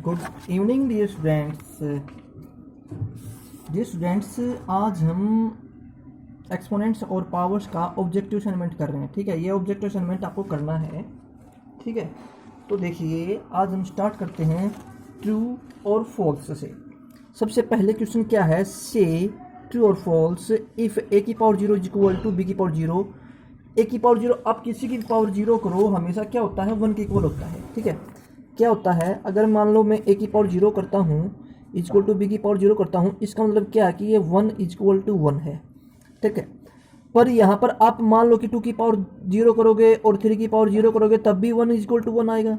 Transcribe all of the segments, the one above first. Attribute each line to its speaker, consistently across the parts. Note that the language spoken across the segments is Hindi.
Speaker 1: Good evening dear students. आज हम एक्सपोनेंट्स और पावर्स का ऑब्जेक्टिव असाइनमेंट कर रहे हैं। ठीक है, ये ऑब्जेक्टिव असाइनमेंट आपको करना है। ठीक है, तो देखिए आज हम स्टार्ट करते हैं ट्रू और फॉल्स से। सबसे पहले क्वेश्चन क्या है, से ट्रू और फॉल्स इफ़ ए की power 0 is equal to B की पावर 0। ए की पावर 0 आप किसी की पावर 0 करो हमेशा क्या होता है, 1 के इक्वल होता है। ठीक है, क्या होता है, अगर मान लो मैं ए की पावर 0 करता हूँ इक्वल टू बी की पावर 0 करता हूँ, इसका मतलब क्या है कि ये 1 इक्वल टू 1 है। ठीक है, पर यहाँ पर आप मान लो कि 2 की पावर 0 करोगे और 3 की पावर 0 करोगे तब भी 1 इक्वल टू 1 आएगा।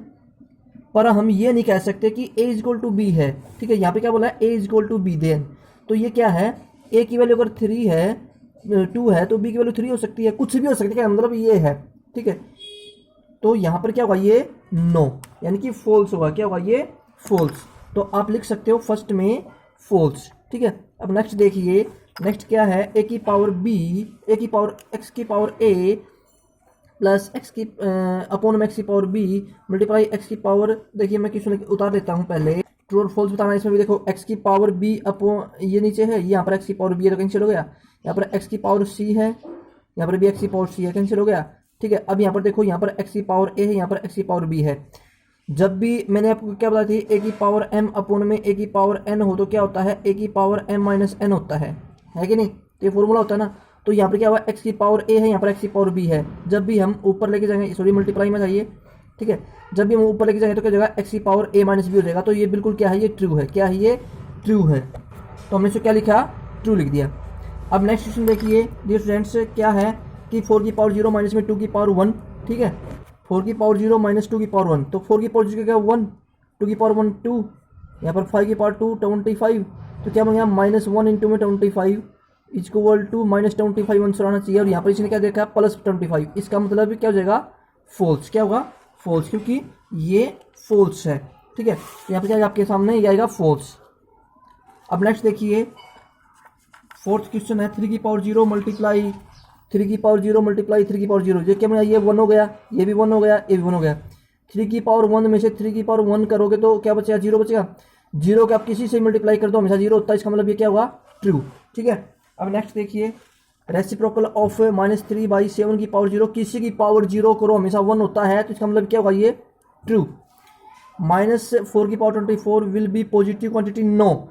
Speaker 1: पर हम ये नहीं कह सकते कि ए इक्वल टू बी है। ठीक है, यहाँ पे क्या बोला है, ए इक्वल टू बी देन, तो ये क्या है, ए की वैल्यू अगर 3 है 2 है तो बी की वैल्यू 3 हो सकती है, कुछ भी हो सकती है, मतलब ये है। ठीक है, तो यहाँ पर क्या होगा, ये नो यानी कि फॉल्स होगा। क्या होगा, ये फॉल्स। तो आप लिख सकते हो फर्स्ट में फॉल्स। ठीक है, अब नेक्स्ट देखिए, नेक्स्ट क्या है, ए की पावर बी, ए की पावर एक्स की पावर ए प्लस एक्स की अपॉन में एक्स की पावर बी मल्टीप्लाई एक्स की पावर। देखिए मैं क्वेश्चन उतार देता हूँ पहले, ट्रू और फॉल्स बताना है। इसमें भी देखो एक्स की पावर बी अपॉन, ये नीचे है, यहाँ पर एक्स की पावर बी है तो कैंसिल हो गया। यहाँ पर एक्स की पावर सी है, यहाँ पर भी एक्स की पावर सी है, कैंसिल हो गया। ठीक है, अब यहाँ पर देखो, यहाँ पर एक्स की पावर ए है, यहाँ पर एक्स की पावर बी है। जब भी मैंने आपको क्या बताया थी, ए की पावर एम अपॉन में ए की पावर एन हो तो क्या होता है, ए की पावर एम माइनस एन होता है कि नहीं, तो ये फॉर्मूला होता है ना। तो यहाँ पर क्या हुआ, एक्स की पावर ए है, यहाँ पर एक्स की पावर बी है। जब भी हम ऊपर लेके जाएंगे, सॉरी मल्टीप्लाई में जाइए। ठीक है, जब भी हम ऊपर लेके जाएंगे तो क्या जगह एक्स की पावर ए माइनस बी हो जाएगा। तो ये बिल्कुल क्या है, ये ट्रू है। क्या है, ये ट्रू है। तो हमने इसको क्या लिखा, ट्रू लिख दिया। अब नेक्स्ट क्वेश्चन देखिए डियर स्टूडेंट्स, क्या है कि 4 की पावर 0 माइनस में 2 की पावर 1। ठीक है, 4 की पावर 0 माइनस 2 की पावर 1, तो 4 की पावर 0 क्या 1, 2 की पावर 1 2, यहाँ पर 5 की पावर 2 25। तो क्या बन गया, माइनस 1 इंटू में 25 इक्वल टू माइनस 25 आंसर आना चाहिए। और यहाँ पर इसने क्या देखा, प्लस 25। इसका मतलब क्या हो जाएगा, फॉल्स। क्या होगा, फॉल्स, क्योंकि ये फॉल्स है। ठीक है, यहाँ पर क्या आपके सामने ये आएगा फॉल्स। अब नेक्स्ट देखिए, फोर्थ क्वेश्चन है 3 की पावर 0 मल्टीप्लाई 3 की पावर 0 मल्टीप्लाई 3 की पावर 0। ये क्या बना, ये 1 हो गया, ये भी 1 हो गया, ये भी 1 हो गया। 3 की पावर 1 में से 3 की पावर 1 करोगे तो क्या बचेगा, 0 बचेगा। 0 के आप किसी से मल्टीप्लाई कर दो हमेशा 0 होता है, इसका मतलब ये क्या होगा, ट्रू। ठीक है, अब नेक्स्ट देखिए, रेसिप्रोकल ऑफ -3/7 की पावर 0, किसी की पावर 0 करो हमेशा 1 होता है, तो इसका मतलब क्या होगा, ये ट्रू। -4 की power 24 will be positive quantity, no.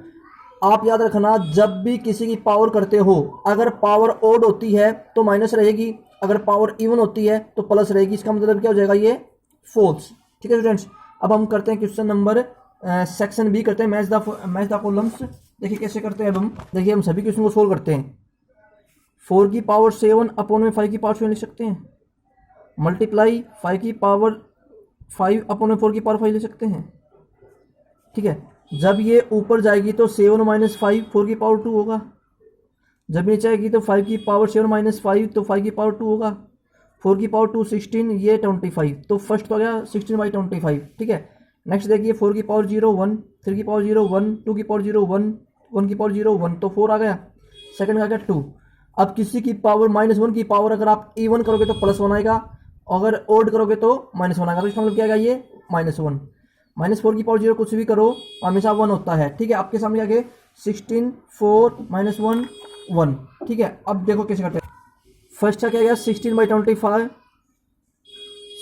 Speaker 1: आप याद रखना, जब भी किसी की पावर करते हो, अगर पावर ओड होती है तो माइनस रहेगी, अगर पावर इवन होती है तो प्लस रहेगी। इसका मतलब क्या हो जाएगा, ये फॉल्स। ठीक है स्टूडेंट्स, अब हम करते हैं क्वेश्चन नंबर सेक्शन बी करते हैं, मैच द कॉलम्स। देखिए कैसे करते हैं। अब हम देखिए, हम सभी क्वेश्चन को सोल्व करते हैं। 4 की पावर 7 अपॉन में 5 की पावर 7 लिख सकते हैं, मल्टीप्लाई 5 की पावर 5 अपॉन में 4 की पावर 5 लिख सकते हैं। ठीक है, जब ये ऊपर जाएगी तो 7 माइनस 5 4 की पावर 2 होगा, जब नीचे आएगी तो 5 की पावर 7 माइनस 5 तो 5 की पावर 2 होगा, 4 की पावर 2 16, ये 25। तो फर्स्ट तो आ गया 16/25। ठीक है, नेक्स्ट देखिए, 4 की पावर 0 1, 3 की पावर 0 1, 2 की पावर 0 1, 1 की पावर 0 1, तो 4 आ गया। सेकंड आ गया 2। अब किसी की पावर -1 की पावर अगर आप इवन करोगे तो +1 आएगा, अगर ओड करोगे तो -1 आएगा। तो इसका मतलब क्या आएगा, ये -1। -4 की पावर 0 कुछ भी करो हमेशा 1 होता है। ठीक है, आपके सामने आगे 16 4 -1 1। ठीक है, अब देखो कैसे करते हैं। फर्स्ट का क्या गया, 16/25।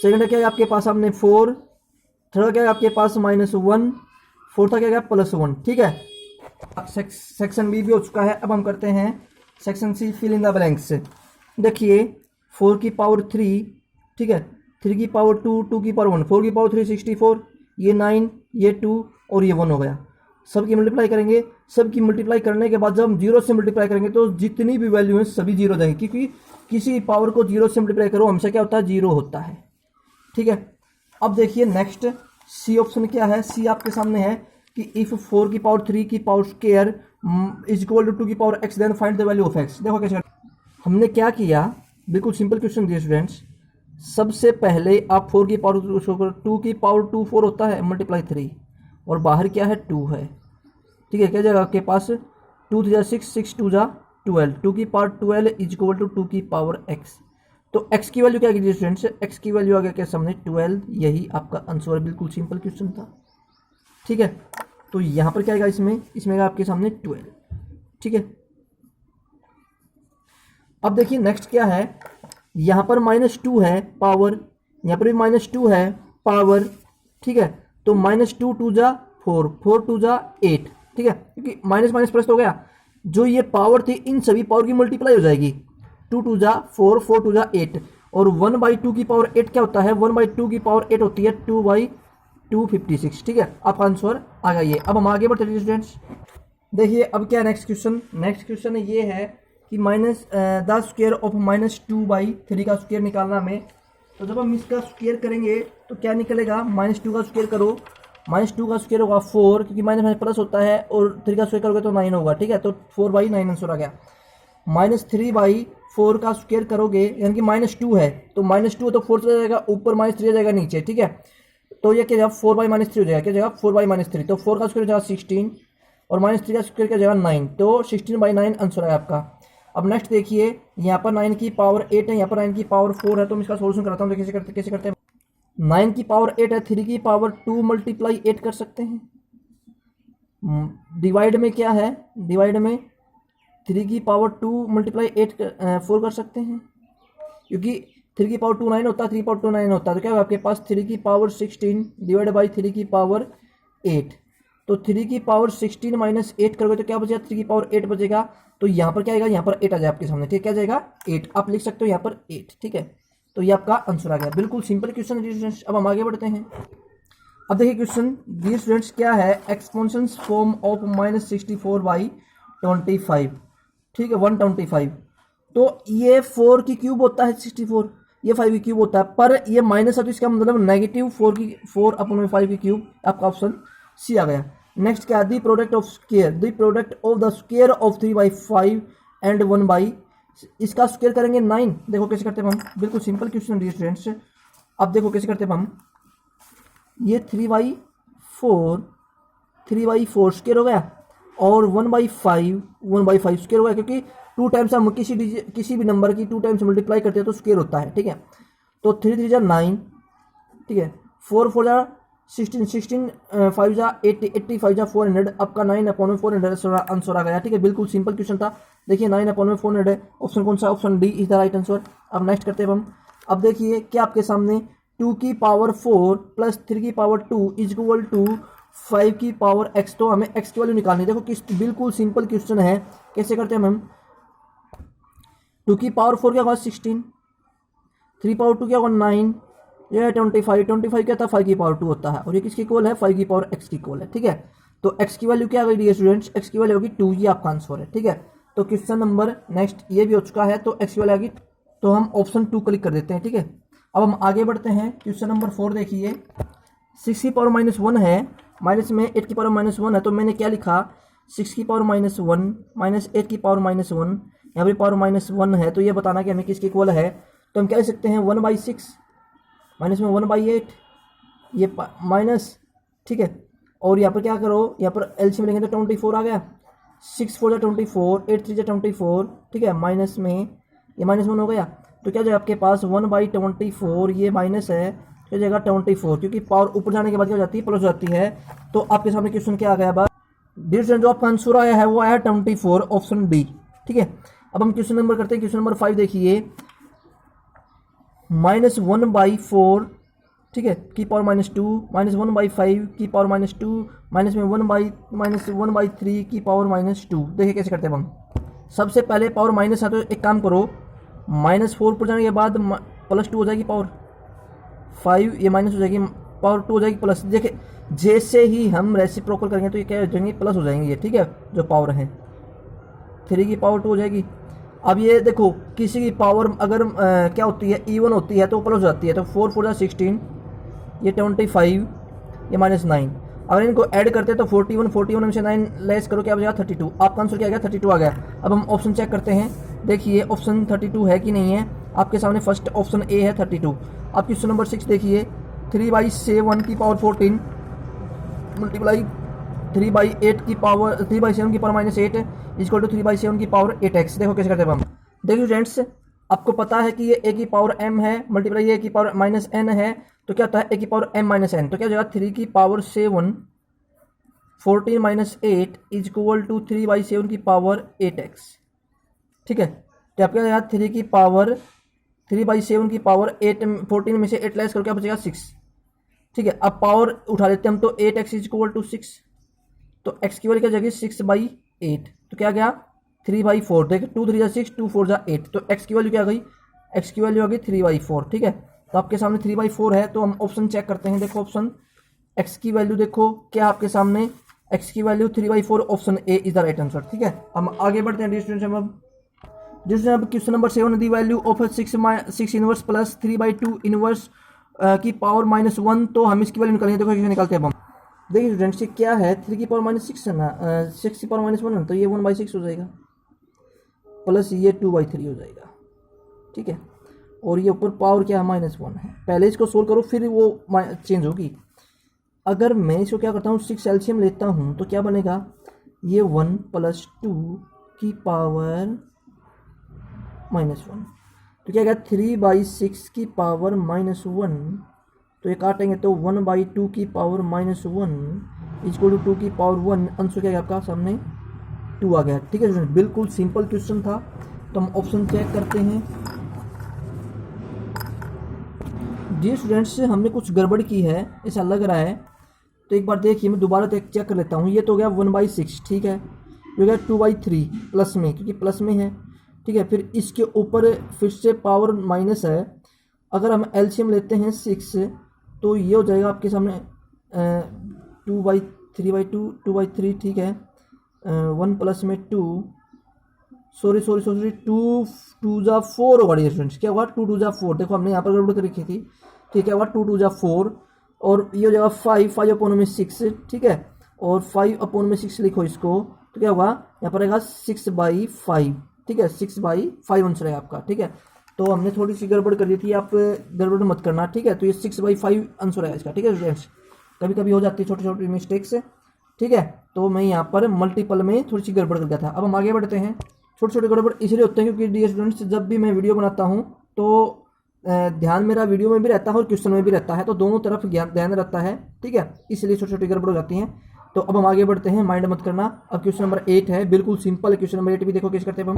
Speaker 1: सेकंड का क्या है आपके पास सामने 4। थर्ड का क्या है आपके पास -1। फोर्थ का क्या गया +1। ठीक है, सेक्शन बी भी हो चुका है। अब हम करते हैं section C, fill in the blanks. देखिए 4 की पावर 3, ठीक है, 3 की पावर 2, 2 की पावर 1, 4 की पावर 3 64, ये 9, ये 2 और ये 1 हो गया। सबकी मल्टीप्लाई करेंगे, सबकी मल्टीप्लाई करने के बाद जब हम 0 से मल्टीप्लाई करेंगे तो जितनी भी वैल्यू है सभी 0 जाएंगे, क्योंकि किसी पावर को 0 से मल्टीप्लाई करो हमेशा क्या होता है, 0 होता है। ठीक है, अब देखिए नेक्स्ट सी ऑप्शन क्या है। सी आपके सामने है कि इफ 4 की पावर 3 की power square is equal to 2 की power x, then find the value of x। देखो कैसे हमने क्या किया, बिल्कुल सिंपल क्वेश्चन दिया स्टूडेंट्स। सबसे पहले आप 4 की पावर 2 की पावर 2 4 होता है, मल्टीप्लाई 3, और बाहर क्या है 2 है। ठीक है, क्या जाएगा आपके पास 2 3 6 6 2 12, 2 की पावर 12 इज इक्वल टू 2 की पावर x। तो x की वैल्यू क्या कीजिए स्टूडेंट्स, x की वैल्यू आ गया क्या सामने 12। यही आपका आंसर, बिल्कुल सिंपल क्वेश्चन था। ठीक है। तो यहाँ पर क्या आएगा, इसमें आएगा आपके सामने 12, ठीक है। अब देखिए नेक्स्ट क्या है, यहाँ पर -2 है पावर, यहाँ पर भी -2 है पावर, ठीक है। तो -2 2 जा 4, 4 2 जा 8, ठीक है, क्योंकि माइनस माइनस प्लस हो गया। जो ये पावर थी इन सभी पावर की मल्टीप्लाई हो जाएगी, 2 2 जा 4, 4 2 जा 8, और 1/2 की पावर 8 क्या होता है, 1/2 की पावर 8 होती है 2/256, ठीक है। आपका आंसर आ गया ये। अब हम आगे बढ़ते हैं स्टूडेंट्स। देखिए अब क्या नेक्स्ट क्वेश्चन ये है कि द स्क्वायर ऑफ -2/3 का स्क्वायर निकालना हमें। तो जब हम इसका स्क्वायर करेंगे तो क्या निकलेगा, -2 का स्क्वायर करो, -2 का स्क्वायर होगा 4, क्योंकि माइनस प्लस होता है, और 3 का स्क्वायर करोगे तो 9 होगा, ठीक है। तो 4/9 आंसर आ गया। -3/4 का स्क्वायर करोगे, यानी कि -2 है, तो -2 तो 4 चला जाएगा ऊपर, -3 आ जाएगा नीचे, ठीक है। तो ये क्या जाएगा 4/-3 हो जाएगा, क्या जाएगा 4/-3, तो 4 का स्क्वायर हो जाएगा 16, और -3 का स्क्वायर क्या जाएगा 9, तो 16/9 आंसर है आपका। अब नेक्स्ट देखिए, यहाँ पर 9 की पावर 8 है, यहाँ पर 9 की पावर 4 है, तो मैं इसका सोल्यूशन कराता हूँ। तो कैसे करते हैं, 9 की पावर 8 है, 3 की पावर 2 मल्टीप्लाई 8 कर सकते हैं। डिवाइड में क्या है, डिवाइड में 3 की पावर 2 मल्टीप्लाई 4 कर सकते हैं, क्योंकि 3 की पावर 2 9 होता है, 3 की पावर 2 9 होता है, तो क्या है आपके पास 3 की पावर 16 डिवाइड बाई 3 की पावर 8। तो 3 की पावर 16 माइनस 8 करोगे तो क्या बचेगा, 3 की पावर 8 बचेगा। तो यहाँ पर क्या आएगा, यहाँ पर 8 आ जाए आपके सामने, ठीक है, क्या जाएगा 8, आप लिख सकते हो यहाँ पर 8, ठीक है। तो ये आपका आंसर आ गया, बिल्कुल सिंपल क्वेश्चन है स्टूडेंट्स। अब हम आगे बढ़ते हैं। अब देखिए क्वेश्चन डियर स्टूडेंट्स क्या है, एक्सपोनेंशियल फॉर्म ऑफ -64/25, ठीक है, 125। तो ये 4 की क्यूब होता है 64, ये 5 की क्यूब होता है, पर ये माइनस है तो इसका मतलब -4/5 की क्यूब, आपका ऑप्शन सी आ गया। नेक्स्ट क्या है, the product of the square of 3/5 and 1/, इसका स्क्वायर करेंगे 9। देखो कैसे करते हैं हम, बिल्कुल सिंपल क्वेश्चन डियर स्टूडेंट्स। अब देखो कैसे करते हैं हम, ये 3/4 स्क्वायर हो गया, और 1/5 स्क्वायर हो गया, क्योंकि 2 टाइम्स हम किसी भी नंबर की 2 टाइम्स मल्टीप्लाई करते हैं तो स्क्वायर होता है, ठीक है। तो 3 3 जा 9, ठीक है, 4 4 जा 16 5 जा 80 80 5 जा 400, आपका 9/400 आंसर आ गया, ठीक है। बिल्कुल सिंपल क्वेश्चन था। देखिए 9/400 है, ऑप्शन कौन सा, option D is the right answer. अब नेक्स्ट करते हैं हम। अब देखिए क्या आपके सामने 2 की पावर 4 प्लस 3 की पावर 2 इज इक्वल टू 5 की पावर x। तो हमें x की वैल्यू निकालनी है। देखो किस बिल्कुल सिंपल क्वेश्चन है, कैसे करते हैं हम। 2 की पावर 4 क्या होगा 16, 3 पावर 2 क्या होगा 9, ये 25 क्या था 5 की पावर 2 होता है, और ये किसकी इक्वल है 5 की पावर x की इक्वल है, ठीक है। तो x की वैल्यू क्या आ गई स्टूडेंट्स, x की वैल्यू होगी 2, ये आपका आंसर है, ठीक है। तो क्वेश्चन नंबर नेक्स्ट ये भी हो चुका है, तो x की वैल्यू आ गई, तो हम ऑप्शन 2 क्लिक कर देते हैं, ठीक है। अब हम आगे बढ़ते हैं। क्वेश्चन नंबर 4 देखिए, 6 की पावर -1 है, माइनस में 8 की पावर -1 है, तो मैंने क्या लिखा 6 की पावर -1 माइनस 8 की पावर -1, यहाँ पर पावर -1 है, तो ये बताना कि हमें किसकी इक्वल है। तो हम क्या लिख सकते हैं 1/6 माइनस में 1/8, ये माइनस, ठीक है। और यहाँ पर क्या करो, यहाँ पर एलसीएम लेंगे तो 24 आ गया, 6 4 जा 24, 8 3 जा 24, ठीक है, माइनस में ये -1 हो गया, तो क्या जाएगा आपके पास 1/24, ये माइनस है, क्या जाएगा 24, क्योंकि पावर ऊपर जाने के बाद क्या हो जाती है प्लस हो जाती है। तो आपके सामने क्वेश्चन क्या आ गया बात, डियर जो आपका आंसर आया है वो आया 24, ऑप्शन डी, ठीक है। अब हम क्वेश्चन नंबर करते हैं। क्वेश्चन नंबर 5 देखिए, -1/4, ठीक है, की पावर -2, -1/5 की पावर -2, माइनस में 1/3 की पावर -2। देखिए कैसे करते हैं हम। सबसे पहले पावर माइनस है, तो एक काम करो, -4 पर जाने के बाद +2 हो जाएगी पावर 5, ये माइनस हो जाएगी, पावर 2 हो जाएगी प्लस। देखिए जैसे ही हम रेसिप्रोकल करेंगे तो ये क्या हो जाएंगे, प्लस हो जाएंगे ये, ठीक है, जो पावर है 3 की पावर 2 हो जाएगी। अब ये देखो किसी की पावर अगर क्या होती है इवन होती है तो प्लस हो जाती है, तो 4 4 जा 16, ये 25, ये -9। अगर इनको ऐड करते हैं तो 41 में से 9 लेस करो, क्या बचेगा 32। आपका आंसर क्या आ गया 32 आ गया। अब हम ऑप्शन चेक करते हैं, देखिए ऑप्शन 32 है कि नहीं है। आपके सामने फर्स्ट ऑप्शन ए है 32। अब क्वेश्चन नंबर 6 देखिए, 3/7 की पावर 14 मल्टीप्लाई 3/8 की पावर 3/7 की पावर -8 इक्वल टू 3/7 की पावर 8x। देखो कैसे करते हैं हम। देखिए फ्रेंड्स, आपको पता है कि ये a की पावर m है मल्टीप्लाई a की पावर -n है, तो क्या होता है a की पावर m - n, तो क्या हो जाएगा 3 की power 7 14 minus 8 is equal to 3/7 की पावर 8x। ठीक है, तो आपके यहाँ 3/7 की पावर 8, 14 में से 8 लेस करके क्या बचेगा 6। ठीक है, अब पावर उठा लेते हैं हम, तो 8x इज इक्वल टू 6, तो x की वैल्यू क्या जाएगी 6/8, तो क्या गया 3/4। देखिए 2 3 6, 2 4 8, तो x की वैल्यू क्या आ गई, x की वैल्यू आ गई 3/4। ठीक है, तो आपके सामने 3/4 है, तो हम ऑप्शन चेक करते हैं। देखो ऑप्शन x की वैल्यू देखो क्या आपके सामने, x की value 3/4, option A is the right answer. ठीक है, हम आगे बढ़ते हैं डिस्ट्रीब्यूशन। अब question number 7, the value of 6 inverse plus 3/2 inverse की पावर -1, तो हम इसकी वैल्यू निकालेंगे। देखो कैसे निकालते हैं हम। देखिए स्टूडेंट्स, ये क्या है, 3 की पावर -6 है ना, 6 की पावर -1 है, तो ये 1/6 हो जाएगा, प्लस ये 2/3 हो जाएगा। ठीक है, और ये ऊपर पावर क्या है -1 है। पहले इसको सोल्व करो फिर वो चेंज होगी। अगर मैं इसको क्या करता हूँ 6 एलसीएम लेता हूँ, तो क्या बनेगा, ये 1 + 2 की पावर -1, तो क्या गया 3/6 की पावर -1, तो ये काटेंगे तो 1/2 की पावर -1 इक्वल टू 2 की पावर 1, आंसर क्या है आपका सामने 2 आ गया। ठीक है स्टूडेंट, बिल्कुल सिंपल क्वेश्चन था। तो हम ऑप्शन चेक करते हैं। डियर स्टूडेंट्स, हमने कुछ गड़बड़ की है ऐसा लग रहा है, तो एक बार देखिए, मैं दोबारा चेक कर लेता हूँ। ये तो हो गया 1/6, ठीक है, ये हो गया 2/3 प्लस में, क्योंकि प्लस में है। ठीक है, फिर इसके ऊपर फिर से पावर माइनस है। अगर हम एलसीएम लेते हैं 6, तो ये हो जाएगा आपके सामने 2/3/2, 2/3। ठीक है, 1 प्लस में 2, सॉरी 2 2 4 होगा डियर स्टूडेंट्स। क्या हुआ 2 2 4, देखो हमने यहाँ पर गड़बड़ कर रखी थी। ठीक है, हुआ 2 2 4, और ये हो जाएगा 5 अपॉन में 6। ठीक है, और 5 अपॉन में 6 लिखो इसको, तो क्या होगा यहाँ पर रहेगा 6/5। ठीक है, 6/5 आंसर है आपका। ठीक है, तो हमने थोड़ी सी गड़बड़ कर दी थी, आप गड़बड़ मत करना। ठीक है, तो ये 6/5 आंसर है इसका। ठीक है स्टूडेंट्स, कभी कभी हो जाती है छोटी छोटी मिस्टेक्स। ठीक है, तो मैं यहाँ पर मल्टीपल में थोड़ी सी गड़बड़ कर गया था। अब हम आगे बढ़ते हैं। छोटे छोटे गड़बड़ इसलिए होते हैं क्योंकि डियर स्टूडेंट्स, जब भी मैं वीडियो बनाता हूँ तो ध्यान मेरा वीडियो में भी रहता है और क्वेश्चन में भी रहता है, तो दोनों तरफ ध्यान रहता है। ठीक है, इसलिए छोटी छोटी गड़बड़ हो जाती हैं। तो अब हम आगे बढ़ते हैं, माइंड मत करना। अब क्वेश्चन नंबर 8 है, बिल्कुल सिंपल है। क्वेश्चन नंबर 8 भी देखो कैसे करते हैं हम।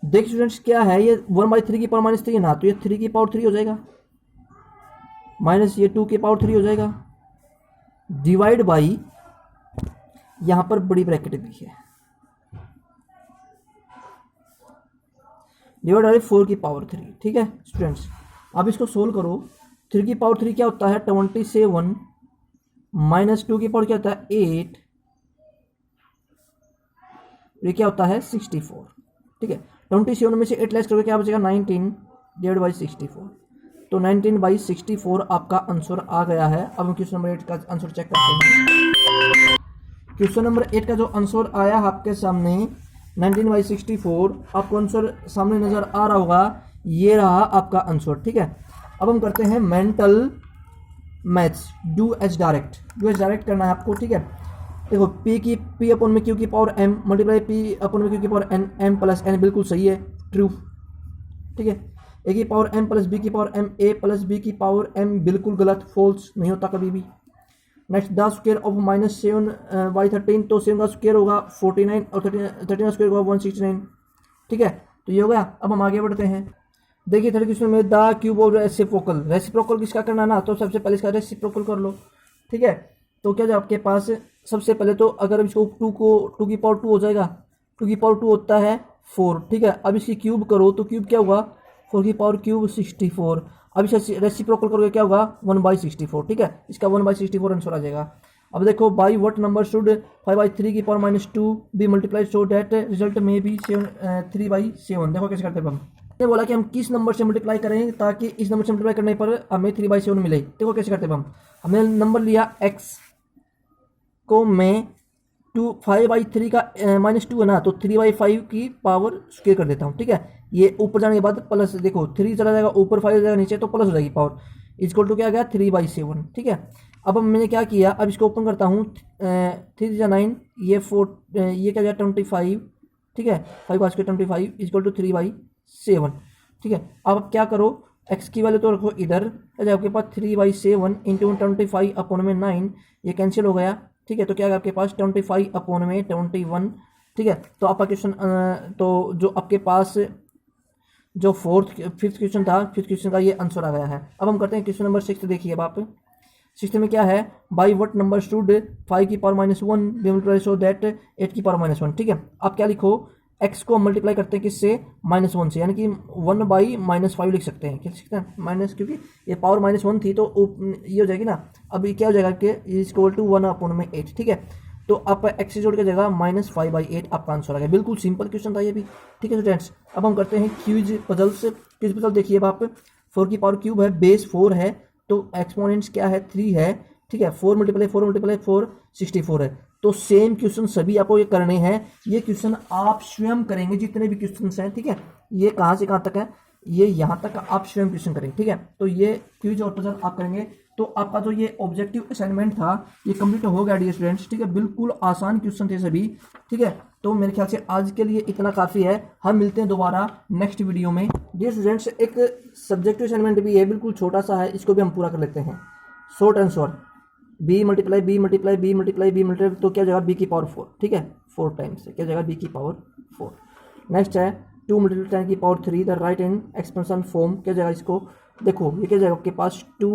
Speaker 1: देखिए स्टूडेंट्स, क्या है ये 1/3 की पावर -3 ना, तो ये 3 की पावर 3 हो जाएगा, माइनस ये 2 की पावर 3 हो जाएगा, डिवाइड बाई यहाँ पर बड़ी ब्रैकेट भी है, डिवाइड बाई 4 की पावर 3। ठीक है स्टूडेंट्स, अब इसको सोल्व करो। 3 की पावर 3 क्या होता है 27, माइनस 2 की पावर क्या होता है 8, ये क्या होता है 64। ठीक है, 27 में से 8 लेस करोगे क्या बचेगा 19 डिवाइड बाई 64, तो 19/64 आपका आंसर आ गया है। अब हम क्वेश्चन नंबर 8 का आंसर चेक करते हैं। क्वेश्चन नंबर 8 का जो आंसर आया आपके सामने 19/64, आपको आंसर सामने नजर आ रहा होगा, ये रहा आपका आंसर। ठीक है, अब हम करते हैं mental maths, do H direct करना है आपको। ठीक है, देखो P अपॉन में Q की power M multiply P upon में Q की power N, M plus N बिल्कुल सही है, ट्रू। ठीक है, A की पावर M प्लस B की power M, A plus B की पावर M बिल्कुल गलत, फॉल्स, नहीं होता कभी भी। नेक्स्ट द स्क्वायर ऑफ -7/13, तो 7 का स्क्वायर होगा 49 और 13 का स्क्वायर होगा 169। ठीक है, तो ये हो गया। अब हम आगे बढ़ते हैं। देखिए थर्ड क्वेश्चन में द क्यूब ऑफ रेसिप्रोकल किसका करना ना, तो सबसे पहले इसका रेसिप्रोकल कर लो। ठीक है, तो क्या जो आपके पास सबसे पहले तो अगर इसको 2 की पावर 2 हो जाएगा, 2 की पावर 2 होता है 4। ठीक है, अब इसकी क्यूब करो तो क्यूब क्या होगा 4 की पावर क्यूब 64। अब इसका रेसिप्रोकल करोगे क्या होगा 1/64। ठीक है, इसका 1/64 आंसर आ जाएगा। अब देखो बाई व्हाट नंबर शुड 5/3 की power -2 be multiplied so that result may be 3/7। देखो कैसे करते हैं हम। ने बोला कि हम किस नंबर से मल्टीप्लाई करें ताकि इस नंबर से मल्टीप्लाई करने पर हमें 3/7 मिले। देखो कैसे करते हैं हम। हमने नंबर लिया x को मैं 5/3 का -2 है ना, तो 3/5 की पावर स्क्वायर कर देता हूँ। ठीक है, ये ऊपर जाने के बाद प्लस, देखो 3 चला जाएगा ऊपर, 5 जाएगा नीचे, तो प्लस हो जाएगी पावर, इक्वल टू क्या आ गया 3/7। ठीक है, अब मैंने क्या किया, अब इसको ओपन करता हूँ, 3 9, ये 4, ये क्या गया 25। ठीक है, 5 का स्क्वायर 25 इक्वल टू 3/7। ठीक है, अब आप क्या करो, x की वैल्यू तो रखो इधर, आपके पास 3/7 इंटू 25 अपॉन में 9, ये कैंसिल हो गया, ठीक है। तो क्या है आपके पास 25 अपॉन में 21, ठीक है। तो आपका क्वेश्चन तो जो आपके पास जो फिफ्थ क्वेश्चन था, फिफ्थ क्वेश्चन का ये आंसर आ गया है। अब हम करते हैं क्वेश्चन नंबर 6। देखिए अब आप सिस्टम में क्या है, बाई वट नंबर शुड 5 की power -1 be multiply so that 8 की पावर -1, ठीक है। आप क्या लिखो, x को मल्टीप्लाई करते हैं किससे, -1 से, यानी कि 1/-5 लिख सकते हैं। क्या लिख सकते हैं, माइनस, क्योंकि ये पावर -1 थी तो ये हो जाएगी ना। अब ये क्या हो जाएगा कि इक्वल टू 1/8, ठीक है। तो आप x से जोड़ के जगह -5/8 आपका आंसर आ गया। बिल्कुल सिंपल क्वेश्चन था ये भी, ठीक है स्टूडेंट्स। अब हम करते हैं क्यूज पजल्स। क्यूज पजल देखिए अब आप, 4 की पावर क्यूब है, बेस 4 है, तो एक्सपोनेंट्स क्या है, 3 है, ठीक है। 4 × 4 × 4 64 है। तो सेम क्वेश्चन सभी आपको ये करने हैं। ये क्वेश्चन आप स्वयं करेंगे, जितने भी क्वेश्चन हैं, ठीक है। ये कहाँ से कहाँ तक है, ये यहाँ तक आप स्वयं क्वेश्चन करेंगे, ठीक है। तो ये क्विज और पजल आप करेंगे। तो आपका जो ये ऑब्जेक्टिव असाइनमेंट था ये कंप्लीट हो गया डियर स्टूडेंट्स, ठीक है। बिल्कुल आसान क्वेश्चन थे सभी, ठीक है। तो मेरे ख्याल से आज के लिए इतना काफ़ी है। हम मिलते हैं दोबारा नेक्स्ट वीडियो में। डियर स्टूडेंट्स, एक सब्जेक्टिव असाइनमेंट भी है, बिल्कुल छोटा सा है, इसको भी हम पूरा कर लेते हैं। Short answer, b multiply b multiply b multiply b multiply, तो क्या जगह b की पावर 4, ठीक है, 4 टाइम्स, क्या जगह b की पावर 4। नेक्स्ट है 2 मल्टीप्लाई 10 की power 3 the right in expansion form, क्या जगह इसको देखो, ये क्या जगह आपके पास 2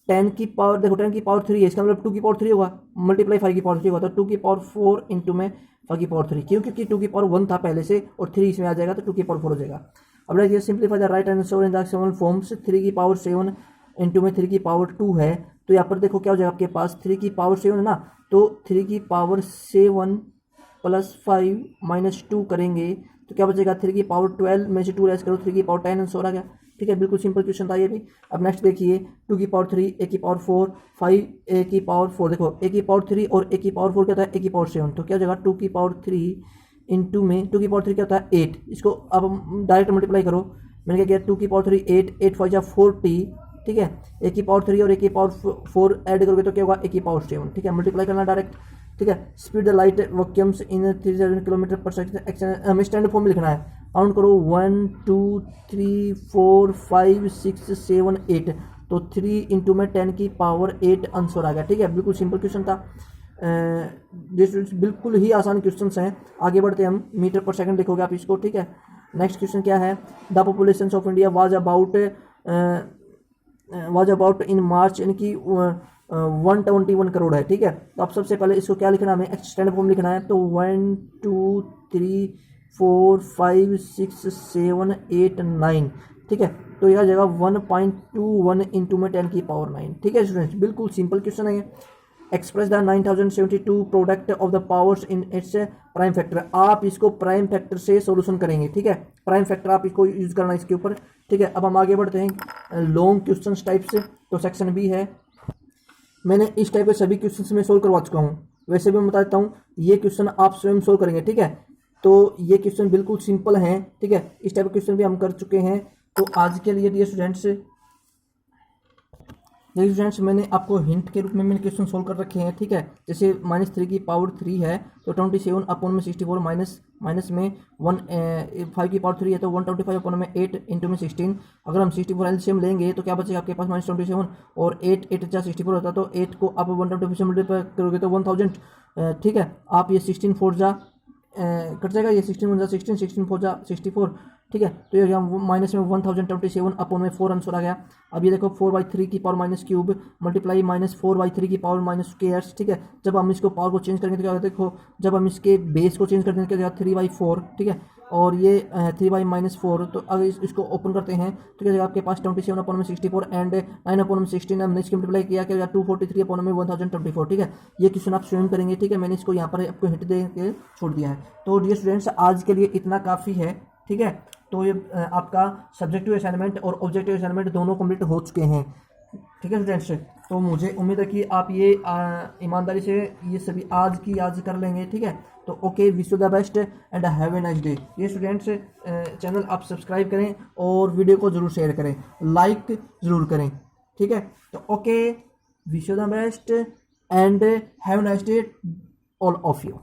Speaker 1: 10 की पावर, देखो 10 की पावर 3 है, इसका मतलब 2 की पावर 3 होगा, मल्टीप्लाई 5 की पावर 3 होगा, तो 2 की पावर 4 इंटू में 5 की पावर 3, क्यों, क्योंकि 2 की पावर 1 था पहले से और 3 इसमें आ जाएगा, तो 2 की पावर 4 हो जाएगा। अब देखिए simplify the right answer in the seven forms, 3 की पावर 7 इंटू में 3 की पावर 2 है, तो यहाँ पर देखो क्या हो जाएगा आपके पास, 3 की पावर 7 है ना, तो 3 की पावर 7 + 5 - 2 करेंगे तो क्या बचेगा, 3 की पावर 12 में से 2 लेस करो, 3 की पावर 10 आंसर आ गया, ठीक है। बिल्कुल सिंपल क्वेश्चन था ये भी। अब नेक्स्ट देखिए 2 की पावर 3, a की पावर 4, 5 a की पावर 4, देखो a की पावर 3 और a की पावर 4 क्या था, a की पावर 7, तो क्या हो जाएगा 2 की पावर 3 इंटू में 2 की पावर 3 क्या होता है 8, इसको अब डायरेक्ट मल्टीप्लाई करो। मैंने क्या किया, 2 की पावर 3 8, 8 5 जा 40, ठीक है। a की पावर 3 और a की पावर 4 ऐड करोगे तो क्या होगा, a की पावर 7, ठीक है। मल्टीप्लाई करना डायरेक्ट, ठीक है। Speed the light vacuums in 37 km/s, हमें स्टैंडर्ड फॉर्म में लिखना है। काउंट करो 1 2 3 4 5 6 7 8, तो 3 इंटू में 10 की पावर 8 आंसर आ गया, ठीक है। बिल्कुल सिंपल क्वेश्चन था, बिल्कुल ही आसान क्वेश्चन हैं। आगे बढ़ते हम, मीटर पर सेकंड देखोगे आप इसको, ठीक है। नेक्स्ट क्वेश्चन क्या है, the population of India was about in March, यानी कि 121 करोड़ है, ठीक है। तो अब सबसे पहले इसको क्या लिखना है, हमें स्टैंडर्ड फॉर्म लिखना है, तो 1 2 3 4 5 6 7 8 9, ठीक है। तो यह जगह 1.21 इंटू में 10 की पावर 9, ठीक है स्टूडेंट्स। बिल्कुल सिंपल क्वेश्चन है ये। Express the 9072 product of the powers in its prime factor, आप इसको प्राइम फैक्टर से सॉल्यूशन करेंगे, ठीक है। प्राइम फैक्टर आप इसको यूज करना इसके ऊपर, ठीक है। अब हम आगे बढ़ते हैं लॉन्ग क्वेश्चन टाइप से, तो सेक्शन बी है। मैंने इस टाइप के सभी क्वेश्चन में सोल्व करवा चुका हूँ, वैसे भी मैं बता देता हूँ, ये क्वेश्चन आप स्वयं सोल्व करेंगे, ठीक है। तो ये क्वेश्चन बिल्कुल सिंपल हैं, ठीक है। इस टाइप के क्वेश्चन भी हम कर चुके हैं। तो आज के लिए डियर स्टूडेंट्स, मैंने आपको हिंट के रूप में मैंने क्वेश्चन सोल्व कर रखे हैं, ठीक है। जैसे -3 की पावर 3 है, तो 27 अपॉन में 64 माइनस में 5 की पावर 3 है, तो 125 अपॉन में 8 इंटू में 16। अगर हम 64 एलसीएम लेंगे तो क्या बचेगा आपके पास, -27 और 8 8 जा 64 होता है, तो 8 को आप 125 से मल्टीप्लाई करोगे तो 1000, ठीक है। आप ये 16 4 जा कट जाएगा, ये 16 1 जा 16, 16 4 जा 64, ठीक है। तो ये माइनस में 1027 अपॉन में 4 आंसर आ गया। अब ये देखो 4/3 की पावर माइनस क्यूब मल्टीप्लाई -4/3 की पावर माइनस स्क्वायर्स, ठीक है। जब हम इसको पावर को चेंज करेंगे तो क्या होगा, देखो जब हम इसके बेस को चेंज करते हैं क्या 3/4, ठीक है। और ये 3/-4, तो अगर इसको ओपन करते हैं तो क्या आपके पास 27 अपॉन में 64 एंड 9 अपॉन में 16, हमने इसकी मल्टीप्लाई किया क्या 243 अपॉन में 1024, ठीक है। ये क्वेश्चन आप स्वयं करेंगे, ठीक है। मैंने इसको यहाँ पर आपको हिंट दे के छोड़ दिया है। तो डियर स्टूडेंट्स, आज के लिए इतना काफ़ी है, ठीक है। तो ये आपका सब्जेक्टिव असाइनमेंट और ऑब्जेक्टिव असाइनमेंट दोनों कंप्लीट हो चुके हैं, ठीक है स्टूडेंट्स। तो मुझे उम्मीद है कि आप ये ईमानदारी से ये सभी आज कर लेंगे, ठीक है। तो okay, wish you the best and have a nice day. ये स्टूडेंट्स, चैनल आप सब्सक्राइब करें और वीडियो को ज़रूर शेयर करें, लाइक ज़रूर करें, ठीक है। तो okay, wish you the best and have a nice day all of you.